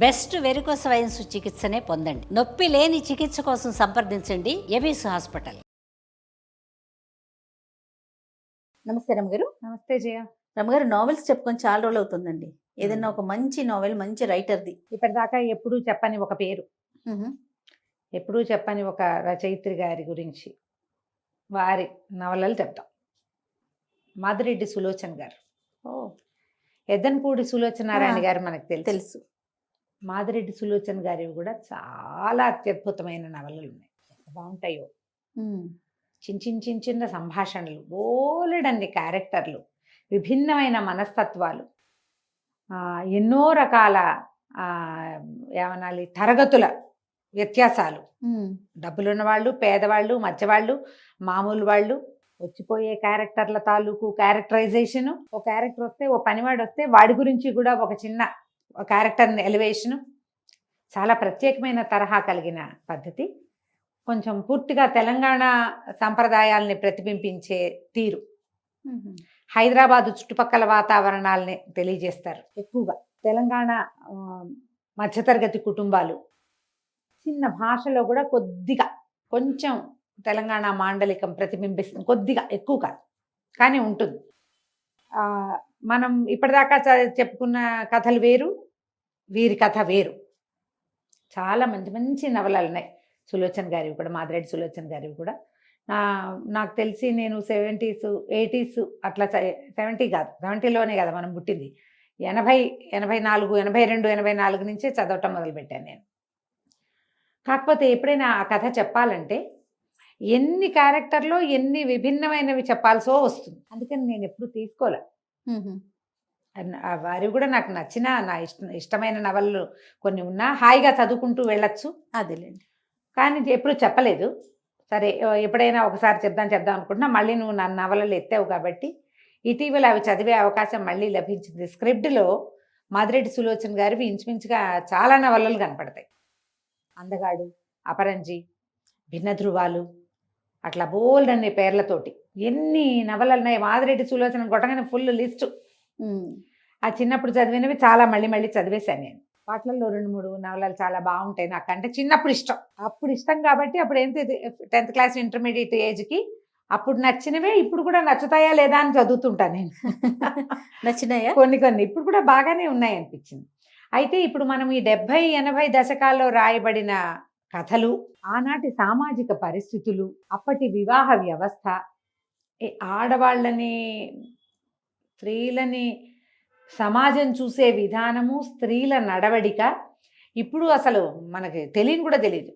Best varicose veins చికిత్సనే పొందండి. నొప్పి లేని చికిత్స కోసం సంప్రదించండి ఎబిస్ హాస్పిటల్. నమస్తే రమగారు. నమస్తే జయ. రమగారు, నావెల్స్ చెప్పుకొని చాలా రోజులు అవుతుందండి. ఏదైనా ఒక మంచి నావెల్, మంచి రైటర్ది. ఇప్పటిదాకా ఎప్పుడూ చెప్పని ఒక పేరు, ఎప్పుడూ చెప్పని ఒక రచయిత్రి గారి గురించి, వారి నవలలు చెప్తాం. మాదిరెడ్డి సులోచన గారు. ఎద్దనపూడి సులోచనారాయణ గారు మనకు తెలుసు. మాదిరెడ్డి సులోచన గారివి కూడా చాలా అత్యద్భుతమైన నవలలు ఉన్నాయి. బాగుంటాయో. చిన్న సంభాషణలు, బోలెడన్ని క్యారెక్టర్లు, విభిన్నమైన మనస్తత్వాలు, ఎన్నో రకాల ఏమనాలి తరగతుల వ్యత్యాసాలు, డబ్బులున్న వాళ్ళు, పేదవాళ్ళు, మధ్యవాళ్ళు, మామూలు వాళ్ళు, వచ్చిపోయే క్యారెక్టర్ల తాలూకు క్యారెక్టరైజేషను. ఒక క్యారెక్టర్ వస్తే, ఓ పనివాడు వస్తే వాడి గురించి కూడా ఒక చిన్న క్యారెక్టర్ ఎలివేషను, చాలా ప్రత్యేకమైన తరహా కలిగిన పద్ధతి. కొంచెం పూర్తిగా తెలంగాణ సంప్రదాయాల్ని ప్రతిబింబించే తీరు. హైదరాబాదు చుట్టుపక్కల వాతావరణాలని తెలియజేస్తారు. ఎక్కువగా తెలంగాణ మధ్యతరగతి కుటుంబాలు, చిన్న భాషలో కూడా కొద్దిగా కొంచెం తెలంగాణ మాండలికం ప్రతిబింబిస్తుంది. కొద్దిగా, ఎక్కువ కాదు కానీ ఉంటుంది. మనం ఇప్పటిదాకా చెప్పుకున్న కథలు వేరు, వీరి కథ వేరు. చాలా మంచి మంచి నవలలు ఉన్నాయి సులోచన గారివి కూడా, మాదిరెడ్డి సులోచన గారివి కూడా. నాకు తెలిసి నేను 70s 80s అట్లా 70 కాదు, 70లోనే కదా మనం పుట్టింది. 80, 84, 82, 84 నుంచే చదవటం మొదలుపెట్టాను నేను. కాకపోతే ఎప్పుడైనా ఆ కథ చెప్పాలంటే ఎన్ని క్యారెక్టర్లో ఎన్ని విభిన్నమైనవి చెప్పాల్సో వస్తుంది. అందుకని నేను ఎప్పుడు తీసుకోలే. వారి కూడా నాకు నచ్చిన, నా ఇష్టమైన నవలలు కొన్ని ఉన్నా హాయిగా చదువుకుంటూ వెళ్ళచ్చు. అదేలేండి. కానీ ఎప్పుడు చెప్పలేదు. సరే, ఎప్పుడైనా ఒకసారి చెప్దాం అనుకుంటున్నా. మళ్ళీ నువ్వు నా నవలలు ఎత్తావు కాబట్టి ఇటీవల అవి చదివే అవకాశం మళ్ళీ లభించింది. స్క్రిప్ట్లో మాదిరెడ్డి సులోచన గారివి ఇంచుమించుగా చాలా నవలలు కనపడతాయి. అందగాడు, అపరంజి, భిన్న ధృవాలు, అట్లా బోల్డ్ అనే పేర్లతోటి ఎన్ని నవలలు ఉన్నాయి. మాదిరెడ్డి సులోచన కొట్టగానే ఫుల్ లిస్టు. ఆ చిన్నప్పుడు చదివినవి చాలా మళ్ళీ మళ్ళీ చదివేశాను నేను. వాటిల్లో 2-3 నవలలు చాలా బాగుంటాయి నాకంటే. చిన్నప్పుడు ఇష్టం, అప్పుడు ఇష్టం కాబట్టి అప్పుడు ఏంటి 10th క్లాస్ ఇంటర్మీడియట్ ఏజ్కి అప్పుడు నచ్చినవే ఇప్పుడు కూడా నచ్చుతాయా లేదా అని చదువుతుంటాను నేను. నచ్చినాయా? కొన్ని ఇప్పుడు కూడా బాగానే ఉన్నాయి అనిపించింది. అయితే ఇప్పుడు మనం ఈ 70, 80 దశకాల్లో రాయబడిన కథలు, ఆనాటి సామాజిక పరిస్థితులు, అప్పటి వివాహ వ్యవస్థ, ఆడవాళ్ళని, స్త్రీలని సమాజం చూసే విధానము, స్త్రీల నడవడిక ఇప్పుడు అసలు మనకి తెలియని కూడా తెలియదు.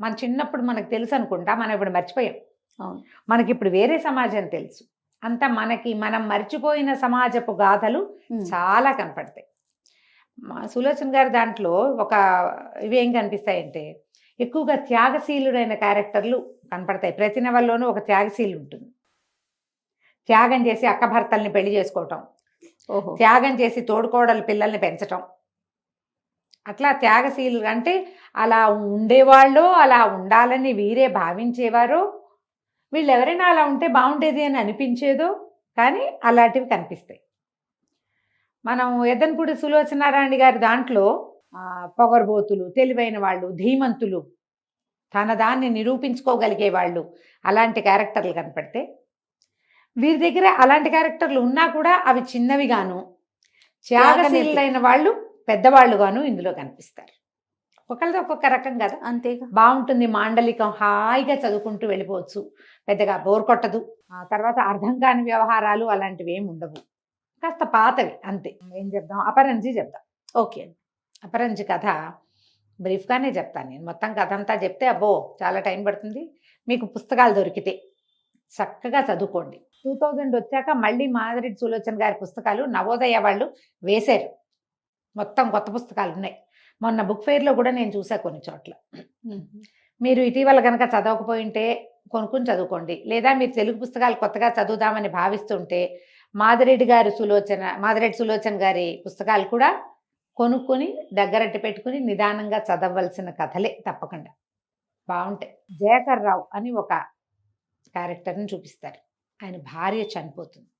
మన చిన్నప్పుడు మనకు తెలుసు అనుకుంటా, మనం ఇప్పుడు మర్చిపోయాం. మనకి ఇప్పుడు వేరే సమాజం తెలుసు. అంతా మనం మర్చిపోయిన సమాజపు గాథలు చాలా కనపడతాయి. సులోచన గారి దాంట్లో ఇవేం కనిపిస్తాయంటే ఎక్కువగా త్యాగశీలుడైన క్యారెక్టర్లు కనపడతాయి. ప్రతి నవల్లోనూ ఒక త్యాగశీలు ఉంటుంది. త్యాగం చేసి అక్క భర్తల్ని పెళ్లి చేసుకోవటం, త్యాగం చేసి తోడుకోడలు పిల్లల్ని పెంచటం, అట్లా త్యాగశీలు అంటే అలా ఉండేవాళ్ళు, అలా ఉండాలని వీరే భావించేవారో, వీళ్ళు ఎవరైనా అలా ఉంటే బాగుండేది అని అనిపించేదో, కానీ అలాంటివి కనిపిస్తాయి. మనం ఎద్దనపూడి సులోచనారాయణ గారి దాంట్లో పొగరబోతులు, తెలివైన వాళ్ళు, ధీమంతులు, తన దాన్ని నిరూపించుకోగలిగే వాళ్ళు, అలాంటి క్యారెక్టర్లు కనపడితే, వీరి దగ్గర అలాంటి క్యారెక్టర్లు ఉన్నా కూడా అవి చిన్నవిగాను, త్యాగశీలైన వాళ్ళు పెద్దవాళ్ళుగాను ఇందులో కనిపిస్తారు. ఒకళ్ళది ఒక్కొక్క రకం కదా. అంతేగా, బాగుంటుంది. మాండలికం హాయిగా చదువుకుంటూ వెళ్ళిపోవచ్చు, పెద్దగా బోర్ కొట్టదు. తర్వాత అర్థం కాని వ్యవహారాలు అలాంటివి ఏమి ఉండవు, కాస్త పాతవి అంతే. ఏం చెప్దాం, అపరంజి చెప్దాం. ఓకే. అపరంజి కథ బ్రీఫ్గానే చెప్తాను నేను. మొత్తం కథ అంతా చెప్తే అబ్బో చాలా టైం పడుతుంది. మీకు పుస్తకాలు దొరికితే చక్కగా చదువుకోండి. 2000 వచ్చాక మళ్ళీ మాదిరెడ్డి సులోచన గారి పుస్తకాలు నవోదయ వాళ్ళు వేశారు. మొత్తం కొత్త పుస్తకాలు ఉన్నాయి. మొన్న బుక్ ఫెయిర్లో కూడా నేను చూసా కొన్ని చోట్ల. మీరు ఇటీవల కనుక చదవకపోయింటే కొనుక్కుని చదువుకోండి. లేదా మీరు తెలుగు పుస్తకాలు కొత్తగా చదువుదామని భావిస్తుంటే మాదిరెడ్డి సులోచన గారి పుస్తకాలు కూడా కొనుక్కొని దగ్గరట్టి పెట్టుకుని నిదానంగా చదవలసిన కథలే తప్పకుండా. బాగుంటాయి. జయకర్ రావు అని ఒక క్యారెక్టర్ని చూపిస్తారు. ఆయన భార్య చనిపోతుంది.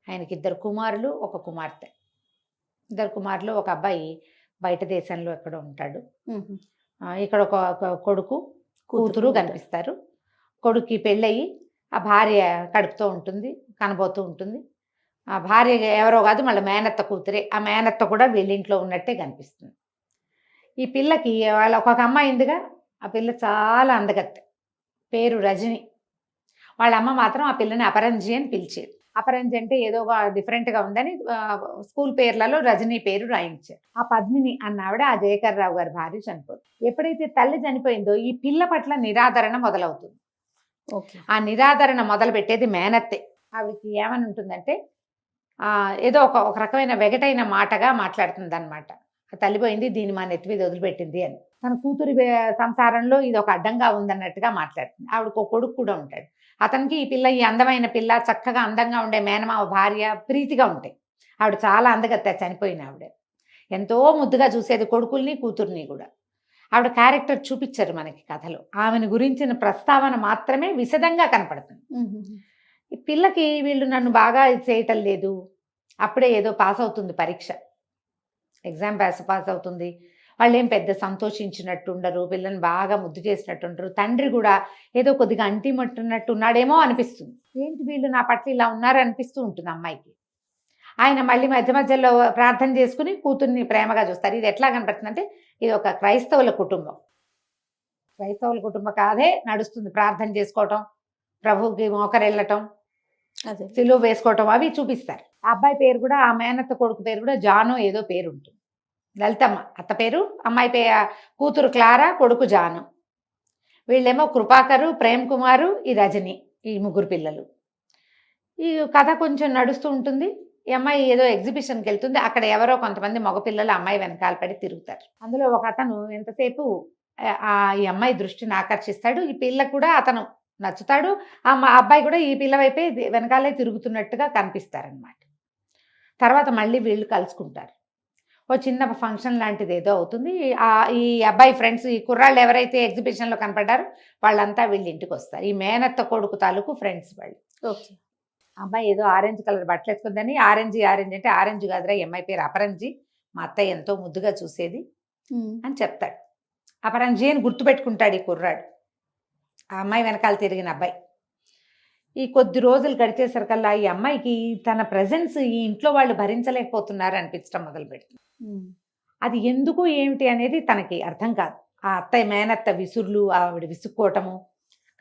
ఆయనకి 2 కుమారులు, 1 కుమార్తె. 2 కుమారులు, 1 అబ్బాయి బయట దేశంలో ఎక్కడో ఉంటాడు. ఉహు. ఇక్కడ ఒక కొడుకు కూతురు కూతురు. కనిపిస్తారు. కొడుక్కి పెళ్ళయి ఆ భార్య కడుపుతో ఉంటుంది, కనబోతూ ఉంటుంది. ఆ భార్య ఎవరో కాదు, మళ్ళీ మేనత్త కూతురే. ఆ మేనత్త కూడా వీళ్ళింట్లో ఉన్నట్టే కనిపిస్తుంది. ఈ పిల్లకి వాళ్ళ ఒక అమ్మాయి ఉందిగా, ఆ పిల్ల చాలా అందగత్తె, పేరు రజని. వాళ్ళ అమ్మ మాత్రం ఆ పిల్లని అపరంజి అని పిలిచేది. అపరంజి అంటే ఏదో డిఫరెంట్గా ఉందని స్కూల్ పేర్లలో రజనీ పేరు రాయించారు. ఆ పద్మిని అన్న ఆవిడ ఆ జయకర్ రావు గారి భార్య చనిపోతుంది. ఎప్పుడైతే తల్లి చనిపోయిందో ఈ పిల్ల పట్ల నిరాదరణ మొదలవుతుంది. ఓకే. ఆ నిరాదరణ మొదలు పెట్టేది మేనత్తే. ఆవిడకి ఏమని ఉంటుందంటే ఏదో ఒక రకమైన వెగటైన మాటగా మాట్లాడుతుంది అనమాట. తల్లిపోయింది, దీన్ని మా నెత్తి మీద వదిలిపెట్టింది అని. తన కూతురి సంసారంలో ఇది ఒక అడ్డంగా ఉందన్నట్టుగా మాట్లాడుతుంది. ఆవిడకు ఒక కొడుకు కూడా ఉంటాడు. అతనికి ఈ పిల్ల, ఈ అందమైన పిల్ల, చక్కగా అందంగా ఉండే మేనమావ భార్య ప్రీతిగా ఉంటాయి. ఆవిడ చాలా అందగత్తె, చనిపోయిన ఆవిడ. ఎంతో ముద్దుగా చూసేది కొడుకుల్ని కూతుర్ని కూడా. ఆవిడ క్యారెక్టర్ చూపించారు మనకి కథలో. ఆమెను గురించిన ప్రస్తావన మాత్రమే విశదంగా కనపడుతుంది. ఈ పిల్లకి వీళ్ళు నన్ను బాగా చేయటం లేదు, అప్పుడే ఏదో పాస్ అవుతుంది పరీక్ష, ఎగ్జామ్ పాస్ అవుతుంది. వాళ్ళు ఏం పెద్ద సంతోషించినట్టు ఉండరు, పిల్లని బాగా ముద్దు చేసినట్టు ఉండరు. తండ్రి కూడా ఏదో కొద్దిగా అంటిమట్టున్నట్టు ఉన్నాడేమో అనిపిస్తుంది. ఏంటి వీళ్ళు నా పట్ల ఇలా ఉన్నారు అనిపిస్తూ ఉంటుంది అమ్మాయికి. ఆయన మళ్ళీ మధ్య మధ్యలో ప్రార్థన చేసుకుని కూతుర్ని ప్రేమగా చూస్తారు. ఇది ఎట్లా కనపడుతుంది అంటే, ఇది ఒక క్రైస్తవుల కుటుంబం. క్రైస్తవుల కుటుంబం కాదే నడుస్తుంది. ప్రార్థన చేసుకోవటం, ప్రభువుకి మోకరెళ్ళటం, అదే. సిలువ వేసుకోవటం అవి చూపిస్తారు. ఆ అబ్బాయి పేరు కూడా, ఆ మేనత్త కొడుకు పేరు కూడా జాను ఏదో పేరు ఉంటుంది. లలితమ్మ అత్త పేరు, అమ్మాయి కూతురు క్లారా, కొడుకు జాను. వీళ్ళేమో కృపాకరు, ప్రేమ్ కుమారు, ఈ రజని, ఈ ముగ్గురు పిల్లలు. ఈ కథ కొంచెం నడుస్తూ ఉంటుంది. ఈ అమ్మాయి ఏదో ఎగ్జిబిషన్కి వెళ్తుంది. అక్కడ ఎవరో కొంతమంది మగపిల్లలు అమ్మాయి వెనకాల పడి తిరుగుతారు. అందులో ఒక అతను ఎంతసేపు ఈ అమ్మాయి దృష్టిని ఆకర్షిస్తాడు. ఈ పిల్ల కూడా అతను నచ్చుతాడు. ఆ అబ్బాయి కూడా ఈ పిల్ల వైపే వెనకాలే తిరుగుతున్నట్టుగా కనిపిస్తారనమాట. తర్వాత మళ్ళీ వీళ్ళు కలుసుకుంటారు. ఓ చిన్న ఫంక్షన్ లాంటిది ఏదో అవుతుంది. ఈ అబ్బాయి ఫ్రెండ్స్, ఈ కుర్రాళ్ళు ఎవరైతే ఎగ్జిబిషన్లో కనపడ్డారో వాళ్ళంతా వీళ్ళ ఇంటికి వస్తారు. ఈ మేనత్త కొడుకు తాలూకు ఫ్రెండ్స్ వాళ్ళు. ఓకే. అమ్మాయి ఏదో ఆరెంజ్ కలర్ బట్టలు వేసుకుందని, ఆరెంజ్ అంటే ఆరెంజ్ కాదురా, ఈ అమ్మాయి పేరు అపరంజి, మా అత్తయ్య ఎంతో ముద్దుగా చూసేది అని చెప్తాడు. అపరంజి అని గుర్తుపెట్టుకుంటాడు ఈ కుర్రాడు, ఆ అమ్మాయి వెనకాల తిరిగిన అబ్బాయి. ఈ కొద్ది రోజులు గడిచేసరికల్లా ఈ అమ్మాయికి తన ప్రజెన్స్ ఈ ఇంట్లో వాళ్ళు భరించలేకపోతున్నారు అనిపించడం మొదలుపెట్టింది. అది ఎందుకు ఏమిటి అనేది తనకి అర్థం కాదు. ఆ అత్తయ్య మేనత్త విసురులు, ఆవిడ విసుక్కోవటము,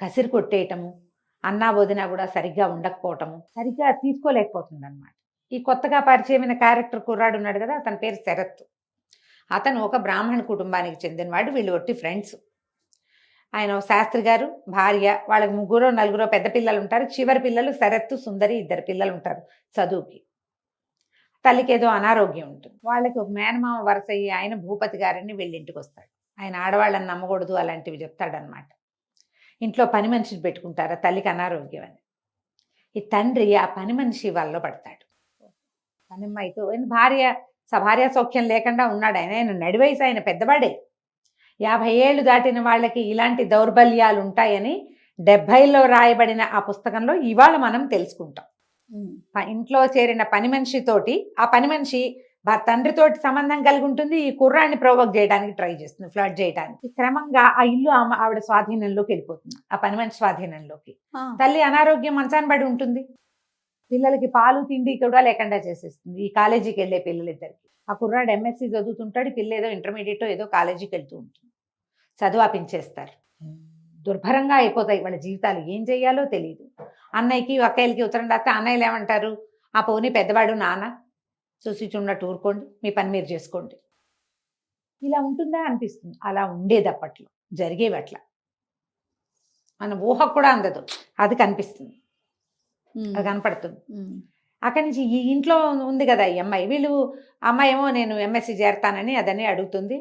కసిరి కొట్టేయటము, అన్నా వదినా కూడా సరిగ్గా ఉండకపోవటము, సరిగ్గా తీసుకోలేకపోతుంది అనమాట. ఈ కొత్తగా పరిచయమైన క్యారెక్టర్ కుర్రాడు ఉన్నాడు కదా, అతని పేరు శరత్. అతను ఒక బ్రాహ్మణ కుటుంబానికి చెందినవాడు. వీళ్ళు ఒట్టి ఫ్రెండ్స్. ఆయన శాస్త్రి గారు భార్య, వాళ్ళకి 3-4 పెద్ద పిల్లలు ఉంటారు. చివరి పిల్లలు శరత్, సుందరి, 2 పిల్లలు ఉంటారు చదువుకి. తల్లికి ఏదో అనారోగ్యం ఉంటుంది. వాళ్ళకి ఒక మేనమామ వరస అయ్యి ఆయన భూపతి గారిని వీళ్ళింటికి వస్తాడు. ఆయన ఆడవాళ్ళని నమ్మకూడదు అలాంటివి చెప్తాడనమాట. ఇంట్లో పని మనిషిని పెట్టుకుంటారా, తల్లికి అనారోగ్యం అని. ఈ తండ్రి ఆ పని మనిషి వల్ల పడతాడు. పనిమ్మాయితో భార్య సౌఖ్యం లేకుండా ఉన్నాడు. ఆయన నడివయసు, ఆయన పెద్దవాడే. 50 ఏళ్ళు దాటిన వాళ్ళకి ఇలాంటి దౌర్బల్యాలు ఉంటాయని 70లో రాయబడిన ఆ పుస్తకంలో ఇవాళ మనం తెలుసుకుంటాం. ఇంట్లో చేరిన పని మనిషితోటి, ఆ పని మనిషి తండ్రితోటి సంబంధం కలిగి ఉంటుంది. ఈ కుర్రాన్ని ప్రొవోక్ చేయడానికి ట్రై చేస్తుంది, ఫ్లడ్ చేయడానికి. క్రమంగా ఆ ఇల్లు ఆవిడ స్వాధీనంలోకి వెళ్ళిపోతుంది, ఆ పని మనిషి స్వాధీనంలోకి. తల్లి అనారోగ్యం మంచాన పడి ఉంటుంది. పిల్లలకి పాలు తిండి కూడా లేకుండా చేసేస్తుంది ఈ కాలేజీకి వెళ్ళే పిల్లలిద్దరికి. ఆ కుర్రాడు MSc చదువుతుంటాడు, పిల్ల ఏదో ఇంటర్మీడియట్ ఏదో కాలేజీకి వెళ్తూ ఉంటుంది. చదువాపించేస్తారు. దుర్భరంగా అయిపోతాయి వాళ్ళ జీవితాలు. ఏం చెయ్యాలో తెలియదు. అన్నయ్యకి అక్కయ్యలకి ఉత్తరం రాస్తే అన్నయ్యలు ఏమంటారు, ఆ పోనీ పెద్దవాడు నాన్న, చూసి చూడనట్టు ఊరుకోండి, మీ పని మీరు చేసుకోండి. ఇలా ఉంటుందా అనిపిస్తుంది. అలా ఉండేది అప్పట్లో, జరిగేవి అట్లా. మన ఊహకు కూడా అందదు, అది కనిపిస్తుంది, అది కనపడుతుంది. అక్కడి నుంచి ఈ ఇంట్లో ఉంది కదా ఈ అమ్మాయి. అమ్మాయి ఏమో నేను MSc చేరతానని అదని అడుగుతుంది.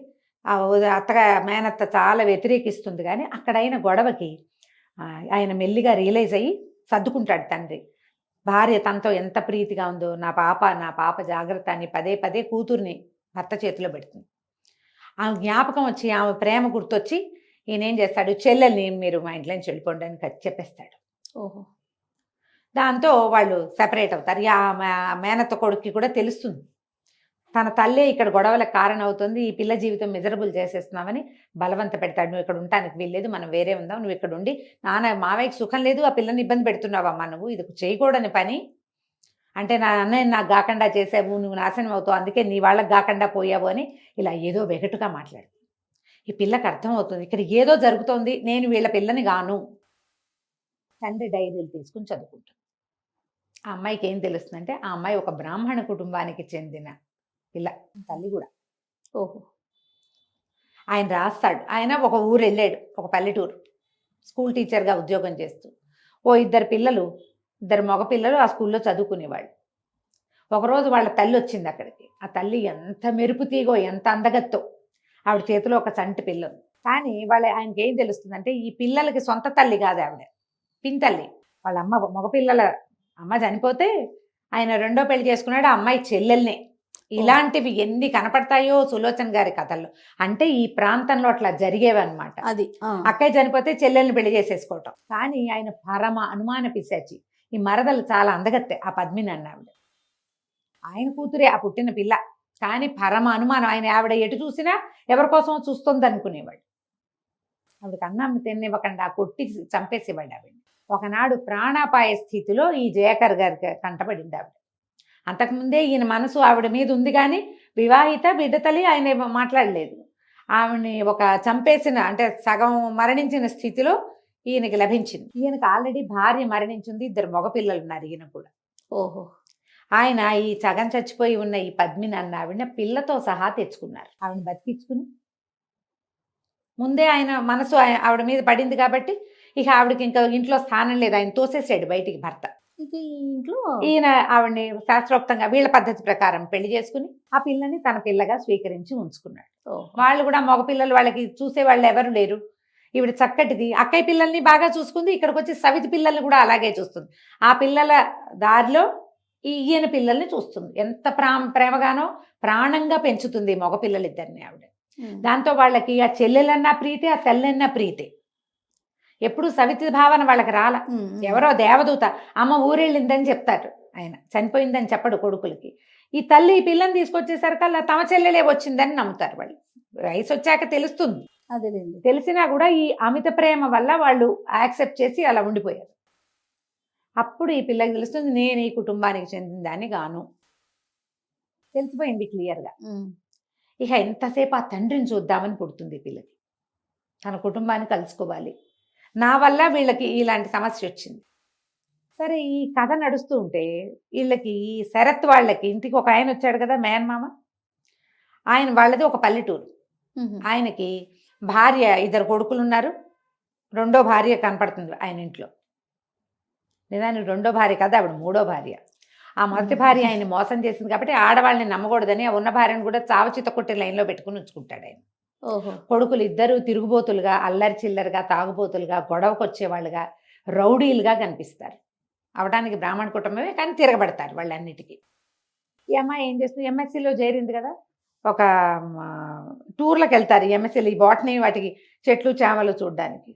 అత్తగా మేనత్త చాలా వ్యతిరేకిస్తుంది. కానీ అక్కడైన గొడవకి ఆయన మెల్లిగా రియలైజ్ అయ్యి సర్దుకుంటాడు తండ్రి. భార్య తనతో ఎంత ప్రీతిగా ఉందో, నా పాప జాగ్రత్త అని పదే కూతుర్ని భర్త చేతిలో పెడుతుంది. ఆమె జ్ఞాపకం వచ్చి, ఆమె ప్రేమ గుర్తొచ్చి ఈయనేం చేస్తాడు, చెల్లెల్ని మీరు మా ఇంట్లోంచి వెళ్ళిపోండి అని చెప్పేస్తాడు. ఓహో. దాంతో వాళ్ళు సెపరేట్ అవుతారు. ఆ మేనత్త కొడుక్కి కూడా తెలుస్తుంది తన తల్లే ఇక్కడ గొడవలకు కారణం అవుతుంది, ఈ పిల్ల జీవితం మిజరబుల్ చేసేస్తున్నామని బలవంత పెడతాడు. నువ్వు ఇక్కడ ఉండటానికి వీల్లేదు, మనం వేరే ఉందాం, నువ్వు ఇక్కడ ఉండి నాన్న మావయ్యకి సుఖం లేదు, ఆ పిల్లని ఇబ్బంది పెడుతున్నావమ్మా, నువ్వు ఇది చేయకూడని పని, అంటే నా అన్నయ్య నాకు గాకుండా చేసావు, నువ్వు నాశనం అవుతావు, అందుకే నీ వాళ్ళకి గాకుండా పోయావు అని ఇలా ఏదో వెగటుగా మాట్లాడు. ఈ పిల్లకి అర్థమవుతుంది ఇక్కడ ఏదో జరుగుతోంది, నేను వీళ్ళ పిల్లని గాను. తండ్రి డైరీలు తీసుకుని చదువుకుంటుంది. ఆ అమ్మాయికి ఏం తెలుస్తుందంటే ఆ అమ్మాయి ఒక బ్రాహ్మణ కుటుంబానికి చెందిన పిల్ల, తల్లి కూడా. ఓహో. ఆయన రాస్తాడు, ఆయన ఒక ఊరు వెళ్ళాడు, ఒక పల్లెటూరు, స్కూల్ టీచర్గా ఉద్యోగం చేస్తూ. ఇద్దరు మగ పిల్లలు ఆ స్కూల్లో చదువుకునేవాళ్ళు. ఒకరోజు వాళ్ళ తల్లి వచ్చింది అక్కడికి. ఆ తల్లి ఎంత మెరుపు తీగో, ఎంత అందగత్తో, ఆవిడ చేతిలో ఒక చంటి పిల్ల ఉంది. కానీ ఆయనకి ఏం తెలుస్తుందంటే ఈ పిల్లలకి సొంత తల్లి కాదు, ఆవిడ పింతల్లి. వాళ్ళ మగపిల్లల అమ్మ చనిపోతే ఆయన రెండో పెళ్లి చేసుకున్నాడు, ఆ అమ్మాయి చెల్లెల్నే. ఇలాంటివి ఎన్ని కనపడతాయో సులోచన గారి కథల్లో. అంటే ఈ ప్రాంతంలో అట్లా జరిగేవి అనమాట. అది అక్కయ్య చనిపోతే చెల్లెల్ని పెళ్లి చేసేసుకోవటం. కానీ ఆయన పరమ అనుమాన పిశాచి. ఈ మరదలు చాలా అందగత్తె, ఆ పద్మిని అన్నావిడ. ఆయన కూతురే ఆ పుట్టిన పిల్ల, కానీ పరమ అనుమానం. ఆయన ఆవిడ ఎటు చూసినా ఎవరి కోసం చూస్తుంది అనుకునేవాడు. ఆవిడకి అన్నం తినివ్వకుండా కొట్టి చంపేసేవాడు ఆవిడ. ఒకనాడు ప్రాణాపాయ స్థితిలో ఈ జయకర్ గారికి కంటపడింది ఆవిడ. అంతకుముందే ఈయన మనసు ఆవిడ మీద ఉంది, కానీ వివాహిత బిడ్డ తల్లి ఆయన మాట్లాడలేదు. ఆవిడని ఒక చంపేసిన, అంటే సగం మరణించిన స్థితిలో ఈయనకి లభించింది. ఈయనకి ఆల్రెడీ భార్య మరణించింది, 2 మగపిల్లలు ఉన్నారు ఈయన కూడా. ఓహో. ఆయన ఈ సగం చచ్చిపోయి ఉన్న ఈ పద్మిని అన్న ఆవిడ పిల్లతో సహా తెచ్చుకున్నారు. ఆవిడ బతికించుకుని ముందే ఆయన మనసు ఆవిడ మీద పడింది కాబట్టి ఇక ఆవిడకి ఇంకా ఇంట్లో స్థానం లేదు, ఆయన తోసేసాడు బయటికి భర్త. ఇక ఈ ఇంట్లో ఈయన ఆవిడని శాస్త్రోక్తంగా వీళ్ళ పద్ధతి ప్రకారం పెళ్లి చేసుకుని ఆ పిల్లని తన పిల్లగా స్వీకరించి ఉంచుకున్నాడు. వాళ్ళు కూడా మగ పిల్లలు, వాళ్ళకి చూసే వాళ్ళు ఎవరు లేరు. ఈవిడ చక్కటిది, అక్కయ్య పిల్లల్ని బాగా చూసుకుంది, ఇక్కడికి వచ్చి సవితి పిల్లల్ని కూడా అలాగే చూస్తుంది. ఆ పిల్లల దారిలో ఈయన పిల్లల్ని చూస్తుంది. ఎంత ప్రేమగానో ప్రాణంగా పెంచుతుంది మగ పిల్లలిద్దరిని ఆవిడ. దాంతో వాళ్ళకి ఆ చెల్లెలన్నా ప్రీతి, ఆ తల్లన్నా ప్రీతి. ఎప్పుడు సవితి భావన వాళ్ళకి రాల. ఎవరో దేవదూత అమ్మ ఊరెళ్ళిందని చెప్తారు, ఆయన చనిపోయిందని చెప్పడు కొడుకులకి. ఈ తల్లి ఈ పిల్లని తీసుకొచ్చేసరికల్లా తమ చెల్లెలే వచ్చిందని నమ్ముతారు వాళ్ళు. వయసు వచ్చాక తెలుస్తుంది, అదేలేండి. తెలిసినా కూడా ఈ అమిత ప్రేమ వల్ల వాళ్ళు యాక్సెప్ట్ చేసి అలా ఉండిపోయారు. అప్పుడు ఈ పిల్లకి తెలుస్తుంది నేను ఈ కుటుంబానికి చెందిన దాన్ని గాను, తెలిసిపోయింది క్లియర్గా. ఇక ఎంతసేపు ఆ తండ్రిని చూద్దామని పుడుతుంది ఈ పిల్లకి. తన కుటుంబాన్ని కలుసుకోవాలి, నా వల్ల వీళ్ళకి ఇలాంటి సమస్య వచ్చింది. సరే ఈ కథ నడుస్తూ ఉంటే వీళ్ళకి శరత్ వాళ్ళకి ఇంటికి ఒక ఆయన వచ్చాడు కదా, మేనమామ. వాళ్ళది ఒక పల్లెటూరు. ఆయనకి భార్య, 2 కొడుకులు ఉన్నారు, రెండో భార్య కనపడుతుంది ఆయన ఇంట్లో. నిజానికి రెండో భార్య కాదు, ఆవిడ 3వ భార్య. ఆ మొదటి భార్య ఆయన మోసం చేసింది కాబట్టి ఆడవాళ్ళని నమ్మకూడదని ఆ ఉన్న భార్యను కూడా చావచిత కొట్టి లైన్లో పెట్టుకుని ఉంచుకుంటాడు ఆయన. కొడుకులు 2 తిరుగుబోతులుగా, అల్లరి చిల్లరుగా, తాగుబోతులుగా, గొడవకు వచ్చేవాళ్ళుగా, రౌడీలుగా కనిపిస్తారు. అవడానికి బ్రాహ్మణ కుటుంబమే, కానీ తిరగబడతారు వాళ్ళన్నిటికీ. ఈ అమ్మాయి ఏం చేస్తుంది, ఎంఎస్సీలో చేరింది కదా, ఒక టూర్లకు వెళ్తారు ఎంఎస్సీలు, ఈ బాటనీ వాటికి చెట్లు చేమలు చూడడానికి.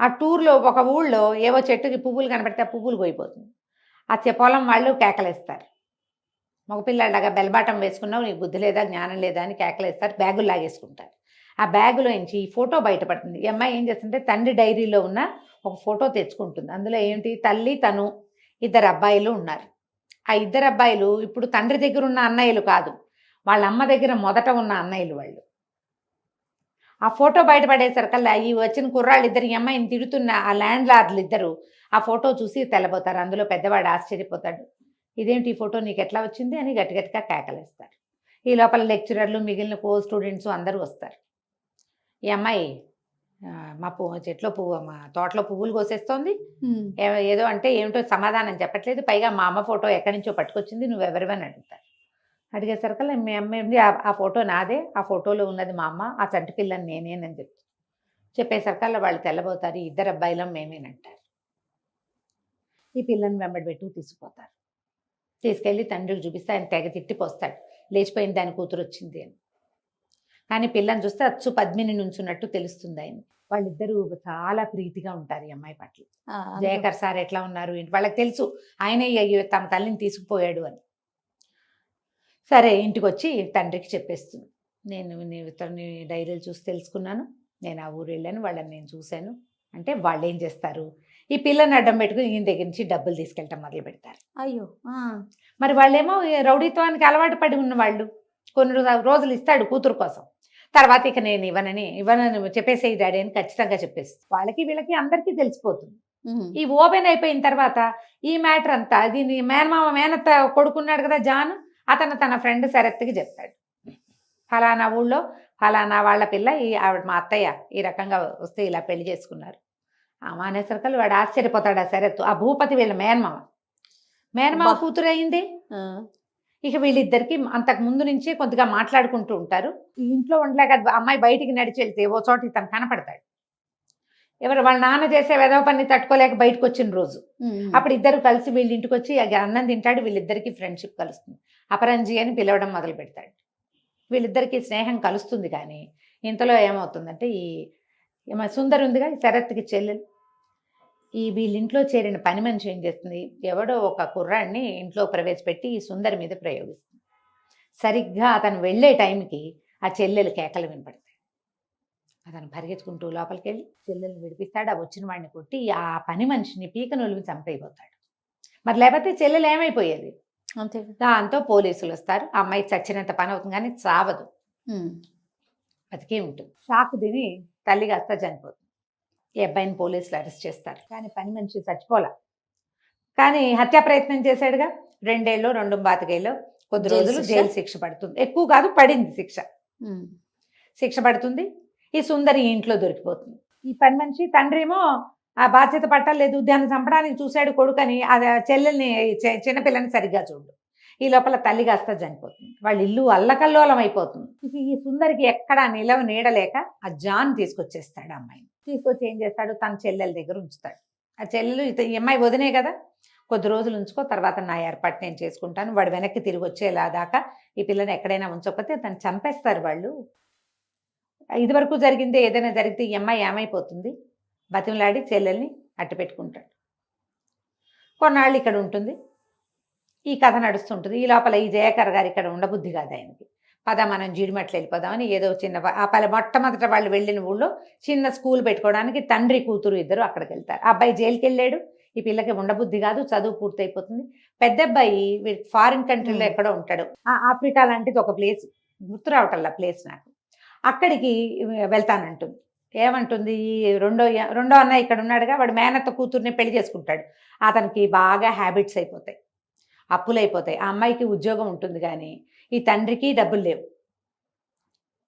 ఆ టూర్లో ఒక ఊళ్ళో ఏవో చెట్టుకి పువ్వులు కనబడితే ఆ పువ్వులు పోయిపోతుంది. ఆ పొలం వాళ్ళు కేకలేస్తారు, మగపిల్లాడగా బెల్బాటం వేసుకున్నావు, నీకు బుద్ధి లేదా జ్ఞానం లేదా అని కేకలేస్తారు, బ్యాగులు లాగేసుకుంటారు. ఆ బ్యాగులో నుంచి ఈ ఫోటో బయటపడుతుంది. ఈ అమ్మాయి ఏం చేస్తుంటే తండ్రి డైరీలో ఉన్న ఒక ఫోటో తెచ్చుకుంటుంది. అందులో ఏంటి, తల్లి, తను, 2 అబ్బాయిలు ఉన్నారు. ఆ 2 అబ్బాయిలు ఇప్పుడు తండ్రి దగ్గర ఉన్న అన్నయ్యలు కాదు, వాళ్ళ అమ్మ దగ్గర మొదట ఉన్న అన్నయ్యలు వాళ్ళు. ఆ ఫోటో బయటపడేసరికల్లా ఈ వచ్చిన కుర్రాళ్ళు 2 ఈ అమ్మాయిని తిడుతున్న ఆ ల్యాండ్ లార్డ్లు 2 ఆ ఫోటో చూసి తెల్లబోతారు. అందులో పెద్దవాడు ఆశ్చర్యపోతాడు, ఇదేంటి ఈ ఫోటో నీకు ఎట్లా వచ్చింది అని గట్టిగా కేకలేస్తారు. ఈ లోపల లెక్చరర్లు, మిగిలిన స్టూడెంట్స్ అందరూ వస్తారు. ఈ అమ్మాయి మా మా తోటలో పువ్వులు కోసేస్తోంది, ఏదో అంటే ఏమిటో సమాధానం చెప్పట్లేదు, పైగా మా అమ్మ ఫోటో ఎక్కడి నుంచో పట్టుకొచ్చింది, నువ్వెవరివని అడుగుతారు. అడిగేసరికల్లా మీ అమ్మ ఏంటి, ఆ ఫోటో నాదే, ఆ ఫోటోలో ఉన్నది మా అమ్మ, ఆ చంటి పిల్లని నేనేనని చెప్పేసరికల్లా వాళ్ళు తెల్లబోతారు, 2 అబ్బాయిలం మేమేనంటారు. ఈ పిల్లని వెంబడి పెట్టుకు తీసుకుపోతారు. తీసుకెళ్ళి తండ్రికి చూపిస్తే ఆయన తెగ తిట్టిపోస్తాడు, లేచిపోయింది దాని కూతురు వచ్చింది అని. కానీ పిల్లని చూస్తే అచ్చు పద్మిని నుంచున్నట్టు తెలుస్తుంది ఆయన. వాళ్ళిద్దరూ చాలా ప్రీతిగా ఉంటారు ఈ అమ్మాయి పట్ల. జయకర్ సార్ ఎట్లా ఉన్నారు ఏంటి వాళ్ళకి తెలుసు, ఆయనే తమ తల్లిని తీసుకుపోయాడు అని. సరే ఇంటికి వచ్చి తండ్రికి చెప్పేస్తుంది, నేను ఇతని డైరీలు చూసి తెలుసుకున్నాను, నేను ఆ ఊరు వెళ్ళాను, వాళ్ళని నేను చూశాను అంటే వాళ్ళు ఏం చేస్తారు, ఈ పిల్లని అడ్డం పెట్టుకుని ఈయన దగ్గర నుంచి డబ్బులు తీసుకెళ్ళటం మొదలు పెడతారు. అయ్యో మరి వాళ్ళేమో ఈ రౌడీత్వానికి అలవాటు పడి ఉన్న వాళ్ళు, కొన్ని రోజులు ఇస్తాడు కూతురు కోసం, తర్వాత ఇక నేను ఇవ్వనని చెప్పేసే డాడీ అని ఖచ్చితంగా చెప్పేసి వాళ్ళకి వీళ్ళకి అందరికీ తెలిసిపోతుంది. ఈ ఓపెన్ అయిపోయిన తర్వాత ఈ మ్యాటర్ అంతా దీని మేనత్త కొడుకున్నాడు కదా జాన్, అతను తన ఫ్రెండ్ శరత్కి చెప్తాడు, ఫలానా ఊళ్ళో ఫలానా వాళ్ళ పిల్ల ఆవిడ మా అత్తయ్య ఈ రకంగా వస్తే ఇలా పెళ్లి చేసుకున్నారు. ఆ మానేసరికలు వాడు ఆశ్చర్యపోతాడు. ఆ శరత్ ఆ భూపతి వీళ్ళ మేనమామ కూతురు అయింది. ఇక వీళ్ళిద్దరికి అంతకు ముందు నుంచి కొద్దిగా మాట్లాడుకుంటూ ఉంటారు. ఈ ఇంట్లో ఉండలేక అమ్మాయి బయటికి నడిచి వెళ్తే ఓ చోట ఇతను కనపడతాడు. ఎవరు వాళ్ళ నాన్న చేసే వెధవ పని తట్టుకోలేక బయటకు వచ్చిన రోజు అప్పుడు ఇద్దరు కలిసి వీళ్ళ ఇంటికి వచ్చి అన్నం తింటాడు. వీళ్ళిద్దరికి ఫ్రెండ్షిప్ కలుస్తుంది. అపరంజి అని పిలవడం మొదలు పెడతాడు. వీళ్ళిద్దరికి స్నేహం కలుస్తుంది. కానీ ఇంతలో ఏమవుతుందంటే ఈ సుందర్ ఉందిగా ఈ శరత్కి చెల్లెలు, ఈ వీళ్ళింట్లో చేరిన పని మనిషి ఏం చేస్తుంది, ఎవడో ఒక కుర్రాడిని ఇంట్లో ప్రవేశపెట్టి ఈ సుందరి మీద ప్రయోగిస్తుంది. సరిగ్గా అతను వెళ్ళే టైంకి ఆ చెల్లెలు కేకలు వినపడతాయి. అతను పరిగెత్తుకుంటూ లోపలికి వెళ్ళి చెల్లెల్ని విడిపిస్తాడు. ఆ వచ్చిన వాడిని కొట్టి ఆ పని మనిషిని పీక నొలిమి చంపైపోతాడు. మరి లేకపోతే చెల్లెలు ఏమైపోయేది. అంతే. దాంతో పోలీసులు వస్తారు. ఆ అమ్మాయి చచ్చినంత పని అవుతుంది కానీ చావదు, బతికే ఉంటుంది. షాక్ తిని తల్లి కాస్త చనిపోతుంది. ఈ అబ్బాయిని పోలీసులు అరెస్ట్ చేస్తారు. కానీ పని మనిషి చచ్చిపోలా, కానీ హత్యా ప్రయత్నం చేశాడుగా. 2 ఏళ్ళు 2 బాతికేళ్ళు కొద్ది రోజులు జైలు శిక్ష పడుతుంది. ఎక్కువ కాదు, పడింది శిక్ష పడుతుంది. ఈ సుందరి ఇంట్లో దొరికిపోతుంది. ఈ పని మనిషి తండ్రి ఏమో ఆ బాధ్యత పట్టలేదు, దాన్ని చంపడానికి చూశాడు కొడుకని, అది చెల్లెల్ని చిన్నపిల్లని సరిగ్గా చూడు. ఈ లోపల తల్లి కాస్త చనిపోతుంది. వాళ్ళ ఇల్లు అల్లకల్లోలం అయిపోతుంది. ఈ సుందరికి ఎక్కడా నీడలేక ఆ జాన్ తీసుకొచ్చేస్తాడు. అమ్మాయిని తీసుకొచ్చి ఏం చేస్తాడు, తన చెల్లెల దగ్గర ఉంచుతాడు. ఆ చెల్లెలు ఈ అమ్మాయి వదినే కదా, కొద్ది రోజులు ఉంచుకో, తర్వాత నా ఏర్పాటు నేను చేసుకుంటాను, వాడు వెనక్కి తిరిగి వచ్చేలా దాకా ఈ పిల్లని ఎక్కడైనా ఉంచకపోతే తను చంపేస్తారు వాళ్ళు. ఇదివరకు జరిగిందే ఏదైనా జరిగితే ఈ అమ్మాయి ఏమైపోతుంది, బతిమలాడి చెల్లెల్ని అట్టు పెట్టుకుంటాడు. కొన్నాళ్ళు ఇక్కడ ఉంటుంది. ఈ కథ నడుస్తుంటుంది. ఈ లోపల ఈ జయకర్ గారు ఇక్కడ ఉండబుద్ధి కాదు ఆయనకి. పద మనం జీడిమట్లు వెళ్ళిపోదామని ఏదో చిన్న మొట్టమొదట వాళ్ళు వెళ్ళిన ఊళ్ళో చిన్న స్కూల్ పెట్టుకోవడానికి తండ్రి కూతురు ఇద్దరు అక్కడికి వెళ్తారు. ఆ అబ్బాయి జైలుకి వెళ్ళాడు. ఈ పిల్లకి ఉండబుద్ధి కాదు, చదువు పూర్తయిపోతుంది. పెద్ద అబ్బాయి ఫారిన్ కంట్రీలో ఎక్కడో ఉంటాడు. ఆఫ్రికా లాంటిది ఒక ప్లేస్, గుర్తు రావటల్లా ప్లేస్ నాకు. అక్కడికి వెళ్తానంటుంది. ఏమంటుంది, ఈ రెండో అన్నయ్య ఇక్కడ ఉన్నాడుగా, వాడు మేనత్త కూతుర్ని పెళ్లి చేసుకుంటాడు. అతనికి బాగా హ్యాబిట్స్ అయిపోతాయి, అప్పులు అయిపోతాయి. ఆ అమ్మాయికి ఉద్యోగం ఉంటుంది కానీ ఈ తండ్రికి డబ్బులు లేవు.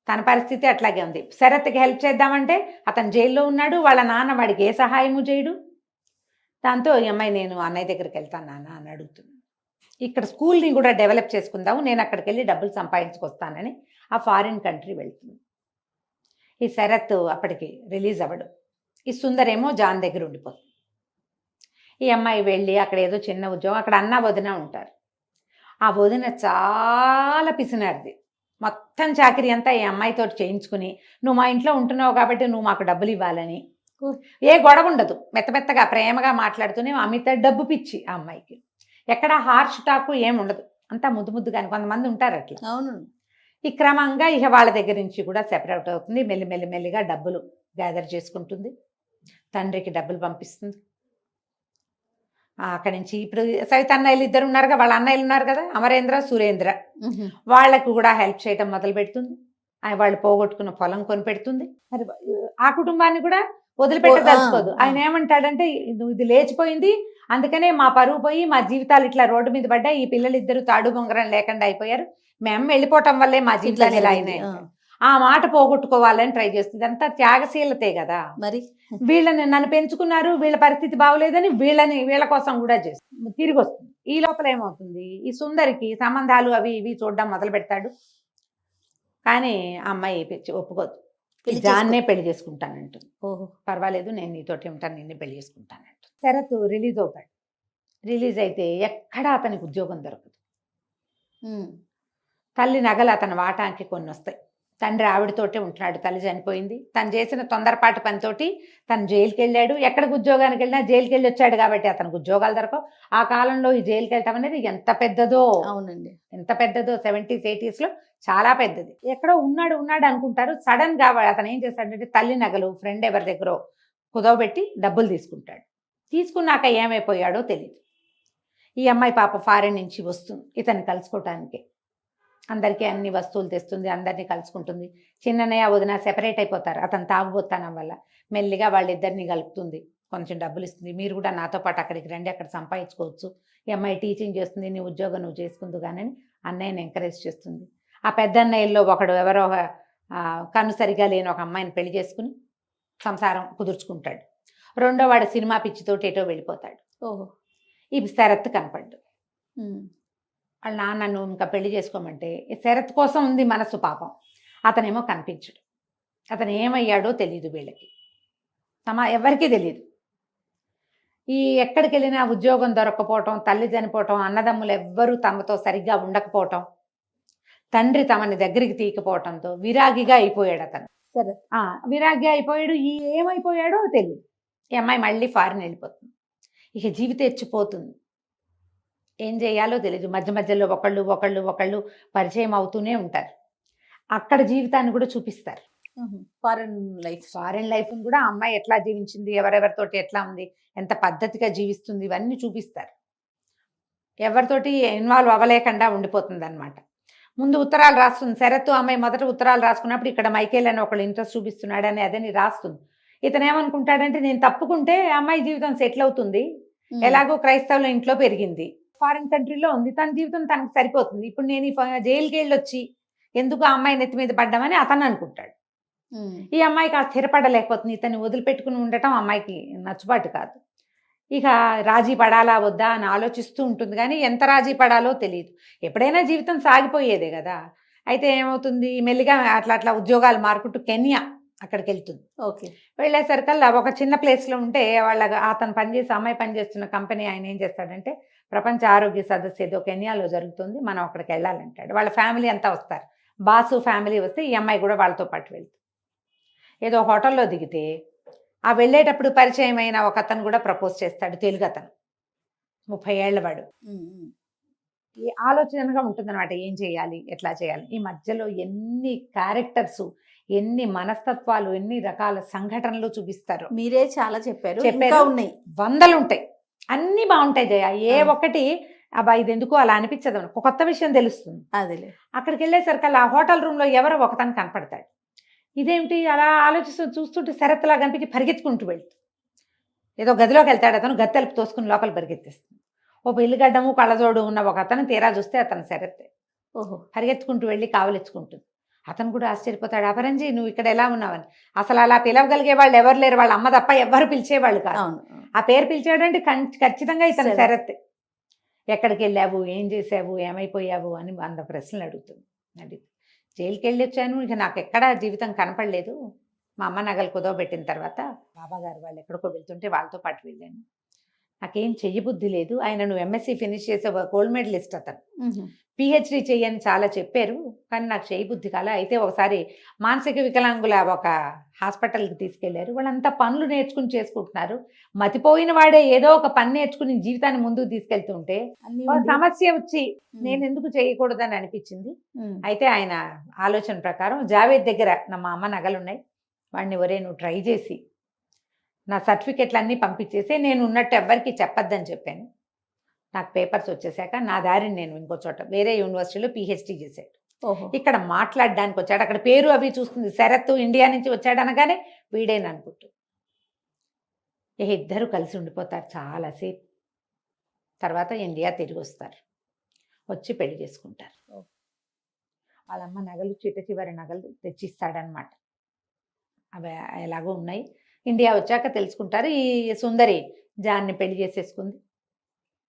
తన పరిస్థితి అట్లాగే ఉంది. శరత్కి హెల్ప్ చేద్దామంటే అతను జైల్లో ఉన్నాడు. వాళ్ళ నాన్న వాడికి ఏ సహాయము చేయడు. దాంతో ఈ అమ్మాయి నేను అన్నయ్య దగ్గరికి వెళ్తాను నాన్న అని అడుగుతుంది. ఇక్కడ స్కూల్ని కూడా డెవలప్ చేసుకుందాము, నేను అక్కడికి వెళ్ళి డబ్బులు సంపాదించుకొస్తానని ఆ ఫారిన్ కంట్రీ వెళ్తుంది. ఈ శరత్ అప్పటికి రిలీజ్ అవ్వడు. ఈ సుందరేమో జాన్ దగ్గర ఉండిపోతుంది. ఈ అమ్మాయి వెళ్ళి అక్కడ ఏదో చిన్న ఉద్యోగం, అక్కడ అన్న వదిన ఉంటారు. ఆ వదిన చాలా పిసినారిది. మొత్తం చాకరీ అంతా ఈ అమ్మాయితో చేయించుకుని, నువ్వు మా ఇంట్లో ఉంటున్నావు కాబట్టి నువ్వు మాకు డబ్బులు ఇవ్వాలని, ఏ గొడవ ఉండదు, మెత్తమెత్తగా ప్రేమగా మాట్లాడుతూనే అమిత డబ్బు పిచ్చి ఆ అమ్మాయికి. ఎక్కడ హార్ష్ టాకు ఏమి ఉండదు, అంతా ముద్దు ముద్దుగాని. కొంతమంది ఉంటారు అట్లా. అవును. ఈ క్రమంగా ఇక వాళ్ళ దగ్గర నుంచి కూడా సెపరేట్ అవుతుంది. మెల్లిమెల్లిగా డబ్బులు గ్యాదర్ చేసుకుంటుంది. తండ్రికి డబ్బులు పంపిస్తుంది. అక్కడి నుంచి ఇప్పుడు సవిత అన్నయ్యలు ఇద్దరు ఉన్నారుగా, వాళ్ళ అన్నయ్యలు ఉన్నారు కదా, అమరేంద్ర సురేంద్ర, వాళ్ళకు కూడా హెల్ప్ చేయటం మొదలు పెడుతుంది. వాళ్ళు పోగొట్టుకున్న పొలం కొని పెడుతుంది. మరి ఆ కుటుంబాన్ని కూడా వదిలిపెట్టదలుచుకోదు. ఆయన ఏమంటాడంటే, ఇది లేచిపోయింది, అందుకనే మా పరువు పోయి మా జీవితాలు ఇట్లా రోడ్డు మీద పడ్డాయి, ఈ పిల్లలిద్దరూ తాడు బొంగరం లేకుండా అయిపోయారు, మేము వెళ్ళిపోవటం వల్లే మా జీవితాలు ఇలా అయినాయి. ఆ మాట పోగొట్టుకోవాలని ట్రై చేస్తుంది. అంతా త్యాగశీలతే కదా. మరి నన్ను పెంచుకున్నారు, వీళ్ళ పరిస్థితి బాగోలేదని వీళ్ళ కోసం కూడా చేస్తుంది. తిరిగి వస్తుంది. ఈ లోపల ఏమవుతుంది, ఈ సుందరికి సంబంధాలు అవి ఇవి చూడడం మొదలు పెడతాడు. కానీ ఆ అమ్మాయి ఒప్పుకోదు. జాన్నే పెళ్లి చేసుకుంటానంటుంది. ఓహో, పర్వాలేదు, నేను నీతోటి ఉంటాను, నిన్నే పెళ్లి చేసుకుంటానంటు. శరత్ రిలీజ్ అవుతాడు. రిలీజ్ అయితే ఎక్కడా అతనికి ఉద్యోగం దొరకదు. తల్లి నగలు అతని వాటానికి కొన్ని వస్తాయి. తండ్రి ఆవిడతోటే ఉంటున్నాడు, తల్లి చనిపోయింది. తను చేసిన తొందరపాటు పనితోటి తను జైలుకి వెళ్ళాడు. ఎక్కడికి ఉద్యోగానికి వెళ్ళినా జైలుకి వెళ్ళి వచ్చాడు కాబట్టి అతనికి ఉద్యోగాలు దొరకవు. ఆ కాలంలో ఈ జైలుకి వెళ్ళటం అనేది ఎంత పెద్దదో, అవునండి. ఎంత పెద్దదో 70s 80s లో చాలా పెద్దది. ఎక్కడో ఉన్నాడు అనుకుంటారు. సడన్ గా అతను ఏం చేస్తాడంటే తల్లి నగలు ఫ్రెండ్ ఎవరి దగ్గర కుదవబెట్టి డబ్బులు తీసుకుంటాడు. తీసుకున్నాక ఏమైపోయాడో తెలియదు. ఈ అమ్మాయి పాప ఫారెన్ నుంచి వస్తుంది ఇతన్ని కలుసుకోవటానికి. అందరికీ అన్ని వస్తువులు తెస్తుంది, అందరినీ కలుసుకుంటుంది. చిన్ననయ్య వదిన సెపరేట్ అయిపోతారు అతను తాగుబోతానం వల్ల. మెల్లిగా వాళ్ళిద్దరిని కలుపుతుంది, కొంచెం డబ్బులు ఇస్తుంది. మీరు కూడా నాతో పాటు అక్కడికి రండి, అక్కడ సంపాదించుకోవచ్చు. ఈ అమ్మాయి టీచింగ్ చేస్తుంది, నీ ఉద్యోగం నువ్వు చేసుకుందు కానీ అన్నయ్యని ఎంకరేజ్ చేస్తుంది. ఆ పెద్ద అన్నయ్యల్లో ఒకడు ఎవరో కను సరిగా లేని ఒక అమ్మాయిని పెళ్లి చేసుకుని సంసారం కుదుర్చుకుంటాడు. రెండో వాడు సినిమా పిచ్చితోటి ఎటో వెళ్ళిపోతాడు. ఓహో. ఈ శరత్ కనపడ్డు. వాళ్ళ నాన్న నువ్వు ఇంకా పెళ్లి చేసుకోమంటే శరత్ కోసం ఉంది మనసు పాపం. అతనేమో కనిపించడు. అతను ఏమయ్యాడో తెలియదు వీళ్ళకి, ఎవరికీ తెలియదు. ఈ ఎక్కడికి వెళ్ళినా ఉద్యోగం దొరక్కపోవటం, తల్లి చనిపోవటం, అన్నదమ్ములు ఎవ్వరూ తమతో సరిగ్గా ఉండకపోవటం, తండ్రి తమని దగ్గరికి తీయకపోవటంతో విరాగిగా అయిపోయాడు అతను. సరే. విరాగిగా అయిపోయాడు. ఏమైపోయాడో తెలియదు. ఈ అమ్మాయి మళ్ళీ ఫారిన్ వెళ్ళిపోతుంది. ఇక జీవితం ఎచ్చిపోతుంది. ఏం చేయాలో తెలియదు. మధ్య మధ్యలో ఒకళ్ళు పరిచయం అవుతూనే ఉంటారు. అక్కడ జీవితాన్ని కూడా చూపిస్తారు. ఫారెన్ లైఫ్ కూడా ఆ అమ్మాయి ఎట్లా జీవించింది, ఎవరెవరితోటి ఎట్లా ఉంది, ఎంత పద్ధతిగా జీవిస్తుంది, ఇవన్నీ చూపిస్తారు. ఎవరితోటి ఇన్వాల్వ్ అవ్వలేకుండా ఉండిపోతుంది అనమాట. ముందు ఉత్తరాలు రాస్తుంది శరత్. అమ్మాయి మొదట ఉత్తరాలు రాసుకున్నప్పుడు ఇక్కడ మైకేల్ అని ఒకళ్ళు ఇంట్రెస్ట్ చూపిస్తున్నాడని అదని రాస్తుంది. ఇతను ఏమనుకుంటాడంటే నేను తప్పుకుంటే అమ్మాయి జీవితం సెటిల్ అవుతుంది, ఎలాగో క్రైస్తవుల ఇంట్లో పెరిగింది, ఫారిన్ కంట్రీలో ఉంది, తన జీవితం తనకు సరిపోతుంది, ఇప్పుడు నేను జైలుకి వెళ్ళి వచ్చి ఎందుకు ఆ అమ్మాయి నెత్తి మీద పడ్డామని అతను అనుకుంటాడు. ఈ అమ్మాయికి ఆ స్థిరపడలేకపోతుంది. ఇతన్ని వదిలిపెట్టుకుని ఉండటం అమ్మాయికి నచ్చుబాటు కాదు. ఇక రాజీ పడాలా వద్దా అని ఆలోచిస్తూ ఉంటుంది, కానీ ఎంత రాజీ పడాలో తెలియదు. ఎప్పుడైనా జీవితం సాగిపోయేదే కదా. అయితే ఏమవుతుంది, మెల్లిగా అట్లా ఉద్యోగాలు మారుకుంటూ కెన్యా అక్కడికి వెళ్తుంది. ఓకే. వెళ్ళేసరికల్లా ఒక చిన్న ప్లేస్లో ఉంటే అతను అమ్మాయి పనిచేస్తున్న కంపెనీ ఆయన ఏం చేస్తాడంటే ప్రపంచ ఆరోగ్య సదస్సు ఏదో కెన్యాలో జరుగుతుంది, మనం అక్కడికి వెళ్ళాలంటాడు. వాళ్ళ ఫ్యామిలీ అంతా వస్తారు. బాసు ఫ్యామిలీ వస్తే ఈ అమ్మాయి కూడా వాళ్ళతో పాటు వెళ్తుంది. ఏదో హోటల్లో దిగితే ఆ వెళ్ళేటప్పుడు పరిచయం అయిన ఒక అతను కూడా ప్రపోజ్ చేస్తాడు, తెలుగు అతను, 30 ఏళ్ల వాడు. ఈ ఆలోచనగా ఉంటుందన్నమాట, ఏం చేయాలి, ఎట్లా చేయాలి. ఈ మధ్యలో ఎన్ని క్యారెక్టర్స్, ఎన్ని మనస్తత్వాలు, ఎన్ని రకాల సంఘటనలు చూపిస్తారు. మీరే చాలా చెప్పారు. ఉన్నాయి, వందలు ఉంటాయి, అన్ని బాగుంటాయి జయ. ఏ ఒక్కటి అబ్బా ఇది ఎందుకు అలా అనిపించదు, ఒక కొత్త విషయం తెలుస్తుంది. అదేలే. అక్కడికి వెళ్ళేసరికల్లా ఆ హోటల్ రూమ్ లో ఎవరో ఒకతను కనపడతాడు. ఇదేమిటి అలా ఆలోచిస్తూ చూస్తుంటే శరత్లా కనిపించి పరిగెత్తుకుంటూ వెళ్తూ ఏదో గదిలోకి వెళ్తాడు. అతను గది తలుపు తోసుకుని లోపల పరిగెత్తేస్తుంది. ఓ పిల్లిగడ్డము కళ్ళజోడు ఉన్న ఒక అతను, తీరా చూస్తే అతను శరత్. ఓహో. పరిగెత్తుకుంటూ వెళ్ళి కావలించుకుంటుంది. అతను కూడా ఆశ్చర్యపోతాడు, అపరంజి నువ్వు ఇక్కడ ఎలా ఉన్నావని. అసలు అలా పిలవగలిగే వాళ్ళు ఎవరు లేరు, వాళ్ళ అమ్మ తప్ప ఎవరు పిలిచేవాళ్ళు కాదు. ఆ పేరు పిలిచాడంటే ఖచ్చితంగా ఇతను శరత్. ఎక్కడికి వెళ్ళావు, ఏం చేసావు, ఏమైపోయావు అని 100 ప్రశ్నలు అడుగుతుంది. జైలుకి వెళ్ళి వచ్చాను, ఇక నాకు ఎక్కడా జీవితం కనపడలేదు. మా అమ్మ నగలు కుదవబెట్టిన తర్వాత బాబాగారు వాళ్ళు ఎక్కడికో వెళ్తుంటే వాళ్ళతో పాటు వెళ్ళాను. నాకేం చెయ్యబుద్ధి లేదు. ఆయన నువ్వు ఎంఎస్సీ ఫినిష్ చేసే గోల్డ్ మెడలిస్ట్, అతను పిహెచ్డి చెయ్యని చాలా చెప్పారు, కానీ నాకు చేయబుద్ధి కాల. అయితే ఒకసారి మానసిక వికలాంగుల ఒక హాస్పిటల్కి తీసుకెళ్లారు. వాళ్ళంతా పనులు నేర్చుకుని చేసుకుంటున్నారు. మతిపోయిన వాడే ఏదో ఒక పని నేర్చుకుని జీవితాన్ని ముందుకు తీసుకెళ్తుంటే సమస్య వచ్చి నేను ఎందుకు చేయకూడదని అనిపించింది. అయితే ఆయన ఆలోచన ప్రకారం జావేద్ దగ్గర మా అమ్మ నగలున్నాయి, వాడిని ఒరే నువ్వు ట్రై చేసి నా సర్టిఫికెట్లు అన్నీ పంపించేసి నేను ఉన్నట్టు ఎవ్వరికి చెప్పొద్దని చెప్పాను. నాకు పేపర్స్ వచ్చేసాక నా దారిని నేను ఇంకో చోట వేరే యూనివర్సిటీలో పిహెచ్డి చేశాడు. ఇక్కడ మాట్లాడడానికి వచ్చాడు. అక్కడ పేరు అవి చూస్తుంది, శరత్ ఇండియా నుంచి వచ్చాడు అనగానే వీడేననుకుంటు. ఇద్దరు కలిసి ఉండిపోతారు చాలాసేపు. తర్వాత ఇండియా తిరిగి వస్తారు, వచ్చి పెళ్లి చేసుకుంటారు. వాళ్ళమ్మ నగలు చివరి నగలు తెచ్చిస్తాడనమాట. అవి ఎలాగో ఉన్నాయి. ఇండియా వచ్చాక తెలుసుకుంటారు. ఈ సుందరి జాన్ని పెళ్లి చేసేసుకుంది.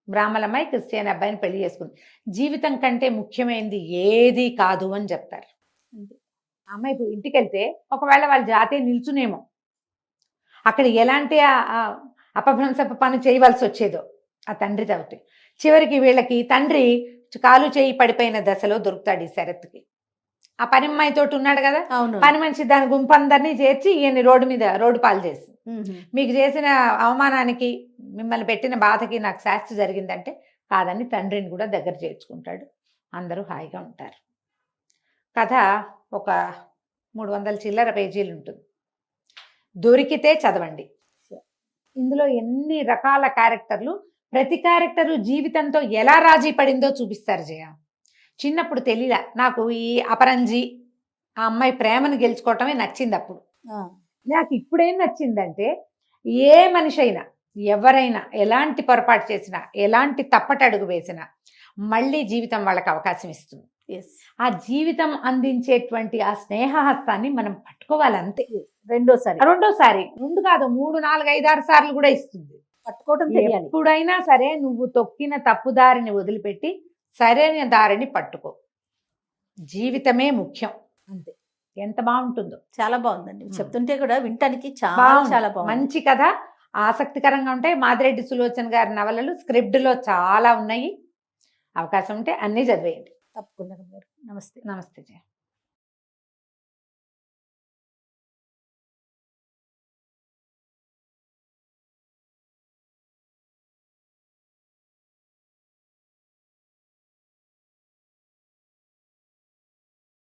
బ్రాహ్మణమ్మాయి క్రిస్టియన్ అబ్బాయిని పెళ్లి చేసుకుంది. జీవితం కంటే ముఖ్యమైనది ఏది కాదు అని చెప్తారు. అమ్మాయి ఇప్పుడు ఇంటికి వెళ్తే ఒకవేళ వాళ్ళ జాతే నిల్చునేమో, అక్కడ ఎలాంటి అపభ్రంశపు పని చేయవలసి వచ్చేదో ఆ తండ్రి తోటి. చివరికి వీళ్ళకి తండ్రి కాలు చేయి పడిపోయిన దశలో దొరుకుతాడు ఈ శరత్కి. ఆ పని అమ్మాయితోటి ఉన్నాడు కదా, అవును. పని మనిషి దాని గుంపు అందరినీ చేర్చి ఈయన్ని రోడ్డు పాలు చేసి, మ్మ్. మీకు చేసిన అవమానానికి మిమ్మల్ని పెట్టిన బాధకి నాకు శాస్తి జరిగిందంటే కాదని తండ్రిని కూడా దగ్గర చేర్చుకుంటాడు. అందరూ హాయిగా ఉంటారు. కథ ఒక 300 చిల్లర పేజీలు ఉంటుంది. దొరికితే చదవండి. ఇందులో ఎన్ని రకాల క్యారెక్టర్లు, ప్రతి క్యారెక్టరు జీవితంతో ఎలా రాజీ పడిందో చూపిస్తారు జయ. చిన్నప్పుడు తెలియలా నాకు ఈ అపరంజి ఆ అమ్మాయి ప్రేమను గెలుచుకోవటమే నచ్చింది అప్పుడు. ఆ, నాకు ఇప్పుడేం నచ్చిందంటే ఏ మనిషి అయినా ఎవరైనా ఎలాంటి పొరపాటు చేసినా ఎలాంటి తప్పటడుగు వేసినా మళ్ళీ జీవితం వాళ్ళకి అవకాశం ఇస్తుంది. yes. ఆ జీవితం అందించేటువంటి ఆ స్నేహహస్తాన్ని మనం పట్టుకోవాలి అంతే. రెండోసారి రెండోసారి 2 కాదు 3, 4, 5, 6 సార్లు కూడా ఇస్తుంది. పట్టుకోవడం తెలియాలి. ఎప్పుడైనా సరే నువ్వు తొక్కిన తప్పుదారిని వదిలిపెట్టి సరైన దారిని పట్టుకో. జీవితమే ముఖ్యం అంతే. ఎంత బాగుంటుందో. చాలా బాగుందండి చెప్తుంటే కూడా వినటానికి చాలా బాగుంది. చాలా బాగుంది. మంచి కథ, ఆసక్తికరంగా ఉంటాయి. మాదిరెడ్డి సులోచన గారి నవలలు స్క్రిప్ట్లో చాలా ఉన్నాయి. అవకాశం ఉంటే అన్నీ చదివేయండి. తప్పకుండా. నమస్తే. నమస్తే జయ.